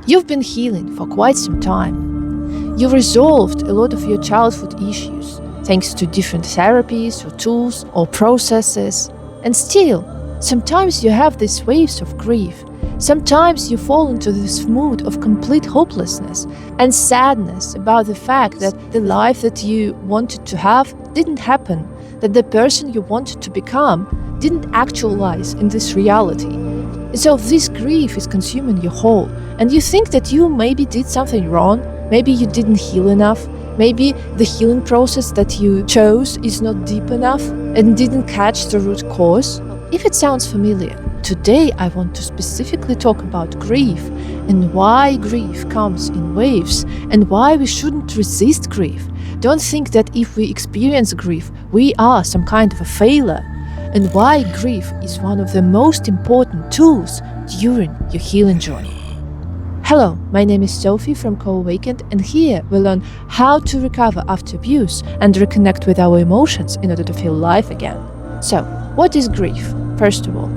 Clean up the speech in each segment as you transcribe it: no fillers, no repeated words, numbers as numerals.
You've been healing for quite some time. You resolved a lot of your childhood issues thanks to different therapies or tools or processes. And still, sometimes you have these waves of grief. Sometimes you fall into this mood of complete hopelessness and sadness about the fact that the life that you wanted to have didn't happen, that the person you wanted to become didn't actualize in this reality. And so this grief is consuming you whole, and you think that you maybe did something wrong, maybe you didn't heal enough, maybe the healing process that you chose is not deep enough and didn't catch the root cause. If it sounds familiar, today I want to specifically talk about grief and why grief comes in waves and why we shouldn't resist grief. Don't think that if we experience grief, we are some kind of a failure, and why grief is one of the most important tools during your healing journey. Hello, my name is Sophie from CoAwakened, and here we learn how to recover after abuse and reconnect with our emotions in order to feel alive again. So, what is grief? First of all,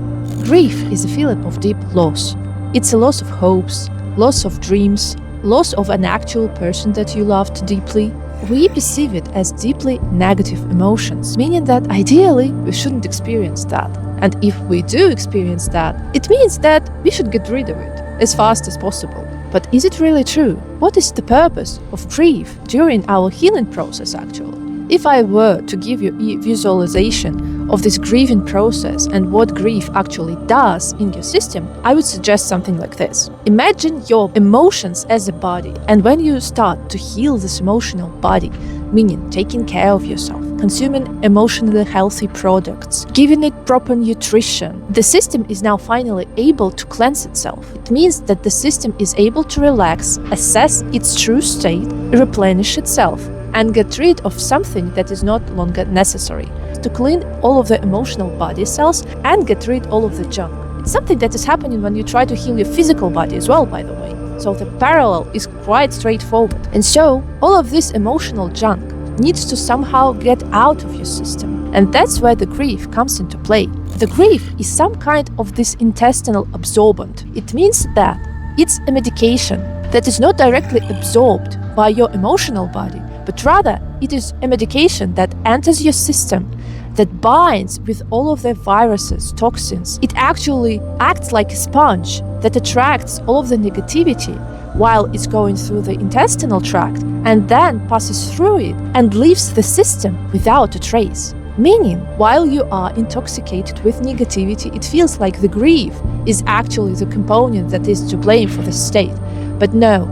grief is a feeling of deep loss. It's a loss of hopes, loss of dreams, loss of an actual person that you loved deeply. We perceive it as deeply negative emotions, meaning that ideally we shouldn't experience that. And if we do experience that, it means that we should get rid of it as fast as possible. But is it really true? What is the purpose of grief during our healing process actually? If I were to give you a visualization of this grieving process and what grief actually does in your system, I would suggest something like this. Imagine your emotions as a body, and when you start to heal this emotional body, meaning taking care of yourself, consuming emotionally healthy products, giving it proper nutrition, the system is now finally able to cleanse itself. It means that the system is able to relax, assess its true state, replenish itself, and get rid of something that is not longer necessary, to clean all of the emotional body cells and get rid all of the junk. It's something that is happening when you try to heal your physical body as well, by the way. So the parallel is quite straightforward. And so all of this emotional junk needs to somehow get out of your system. And that's where the grief comes into play. The grief is some kind of this intestinal absorbent. It means that it's a medication that is not directly absorbed by your emotional body, but rather it is a medication that enters your system, that binds with all of the viruses, toxins. It actually acts like a sponge that attracts all of the negativity while it's going through the intestinal tract and then passes through it and leaves the system without a trace. Meaning, while you are intoxicated with negativity, it feels like the grief is actually the component that is to blame for the state. But no,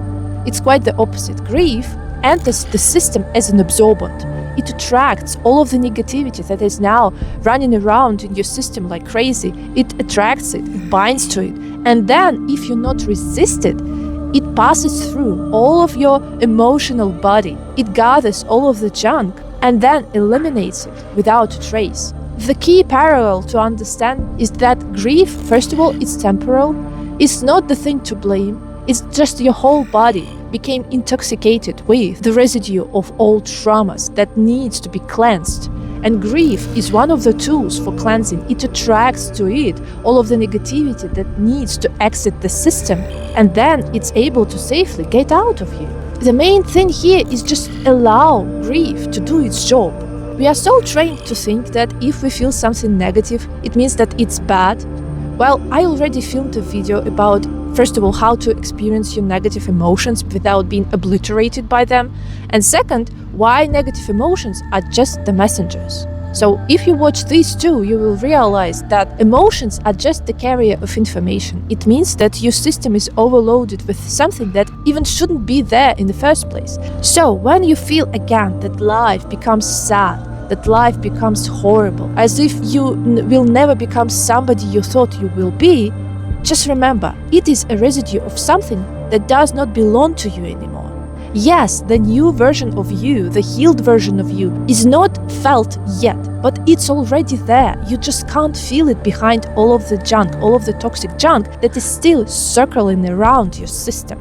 it's quite the opposite. Grief enters the system as an absorbent. It attracts all of the negativity that is now running around in your system like crazy. It attracts it, it binds to it. And then, if you not resist it, it passes through all of your emotional body. It gathers all of the junk and then eliminates it without a trace. The key parallel to understand is that grief, first of all, it's temporal. It's not the thing to blame. It's just your whole body became intoxicated with the residue of old traumas that needs to be cleansed. And grief is one of the tools for cleansing. It attracts to it all of the negativity that needs to exit the system, and then it's able to safely get out of you. The main thing here is just allow grief to do its job. We are so trained to think that if we feel something negative, it means that it's bad. Well, I already filmed a video about, first of all, how to experience your negative emotions without being obliterated by them, and second, why negative emotions are just the messengers. So if you watch these two, you will realize that emotions are just the carrier of information. It means that your system is overloaded with something that even shouldn't be there in the first place. So when you feel again that life becomes sad, that life becomes horrible, as if you will never become somebody you thought you will be, just remember, it is a residue of something that does not belong to you anymore. Yes, the new version of you, the healed version of you, is not felt yet, but it's already there. You just can't feel it behind all of the junk, all of the toxic junk that is still circling around your system.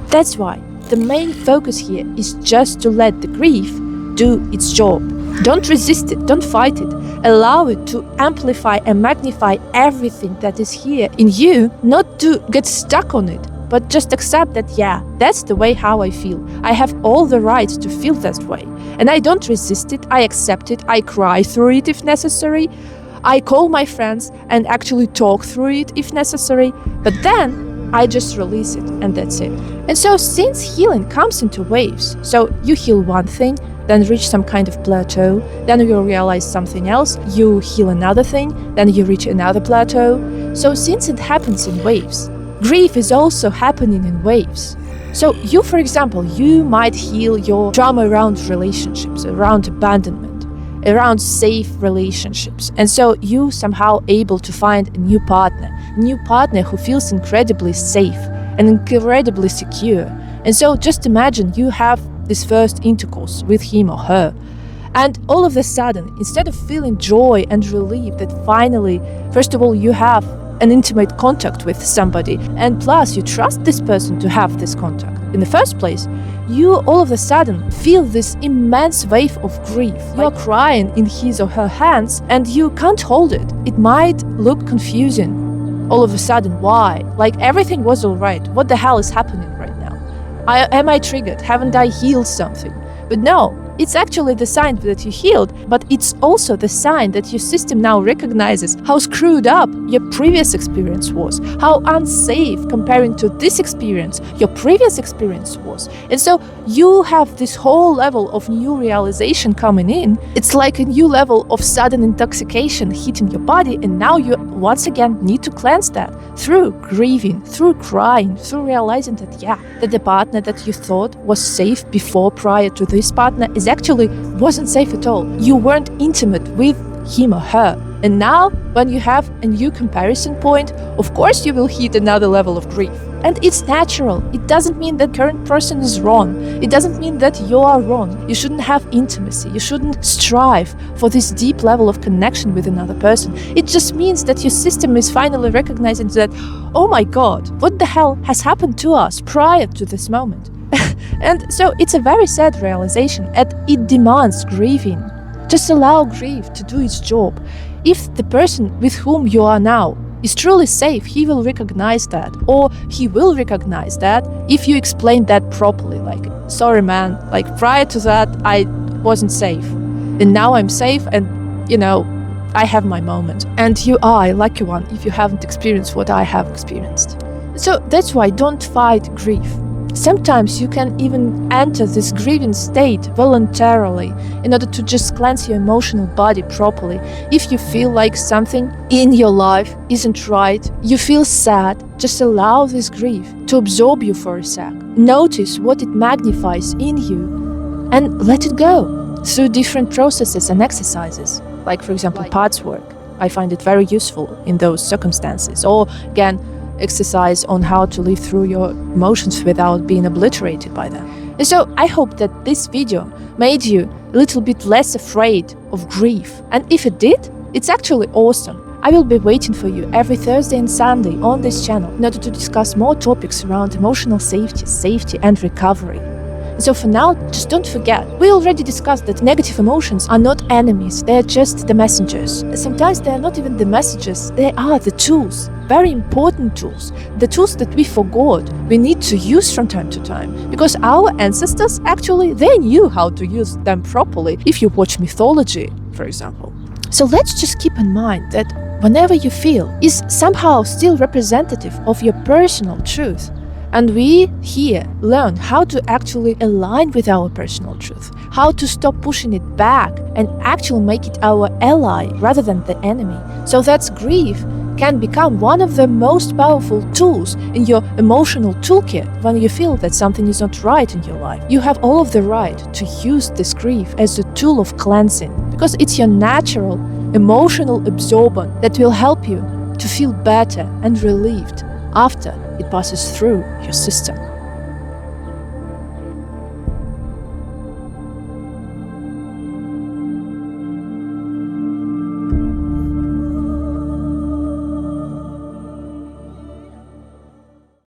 That's why the main focus here is just to let the grief do its job. Don't resist it, don't fight it. Allow it to amplify and magnify everything that is here in you, not to get stuck on it, but just accept that, yeah, that's the way how I feel. I have all the right to feel that way. And I don't resist it, I accept it, I cry through it if necessary. I call my friends and actually talk through it if necessary, but then I just release it and that's it. And so since healing comes into waves, so you heal one thing, then reach some kind of plateau, then you realize something else, you heal another thing, then you reach another plateau. So since it happens in waves, grief is also happening in waves. So you, for example, you might heal your trauma around relationships, around abandonment, around safe relationships. And so you somehow able to find a new partner who feels incredibly safe and incredibly secure. And so just imagine you have this first intercourse with him or her. And all of a sudden, instead of feeling joy and relief that finally, first of all, you have an intimate contact with somebody, and plus you trust this person to have this contact in the first place, you all of a sudden feel this immense wave of grief. You are crying in his or her hands and you can't hold it. It might look confusing all of a sudden. Why? Like everything was all right. What the hell is happening right now? Am I triggered? Haven't I healed something? But no, it's actually the sign that you healed, but it's also the sign that your system now recognizes how screwed up your previous experience was, how unsafe comparing to this experience your previous experience was. And so you have this whole level of new realization coming in. It's like a new level of sudden intoxication hitting your body, and now you once again need to cleanse that through grieving, through crying, through realizing that, yeah, that the partner that you thought was safe before, prior to this partner, is actually wasn't safe at all. You weren't intimate with him or her. And now, when you have a new comparison point, of course you will hit another level of grief. And it's natural. It doesn't mean that current person is wrong. It doesn't mean that you are wrong. You shouldn't have intimacy. You shouldn't strive for this deep level of connection with another person. It just means that your system is finally recognizing that, oh my God, what the hell has happened to us prior to this moment? And so it's a very sad realization, and it demands grieving. Just allow grief to do its job. If the person with whom you are now is truly safe, he will recognize that, or he will recognize that if you explain that properly, like, sorry man, like prior to that I wasn't safe, and now I'm safe, and I have my moment. And you are a lucky one if you haven't experienced what I have experienced. So that's why don't fight grief. Sometimes you can even enter this grieving state voluntarily in order to just cleanse your emotional body properly. If you feel like something in your life isn't right, you feel sad, just allow this grief to absorb you for a sec. Notice what it magnifies in you and let it go through different processes and exercises. Like, for example, parts work. I find it very useful in those circumstances. Or again, exercise on how to live through your emotions without being obliterated by them. And so I hope that this video made you a little bit less afraid of grief. And if it did, it's actually awesome. I will be waiting for you every Thursday and Sunday on this channel in order to discuss more topics around emotional safety and recovery. So for now, just don't forget, we already discussed that negative emotions are not enemies, they are just the messengers. Sometimes they are not even the messages, they are the tools, very important tools, the tools that we forgot we need to use from time to time. Because our ancestors, actually, they knew how to use them properly, if you watch mythology, for example. So let's just keep in mind that whenever you feel is somehow still representative of your personal truth. And we here learn how to actually align with our personal truth, how to stop pushing it back and actually make it our ally rather than the enemy. So that grief can become one of the most powerful tools in your emotional toolkit when you feel that something is not right in your life. You have all of the right to use this grief as a tool of cleansing, because it's your natural emotional absorbent that will help you to feel better and relieved after it passes through your system.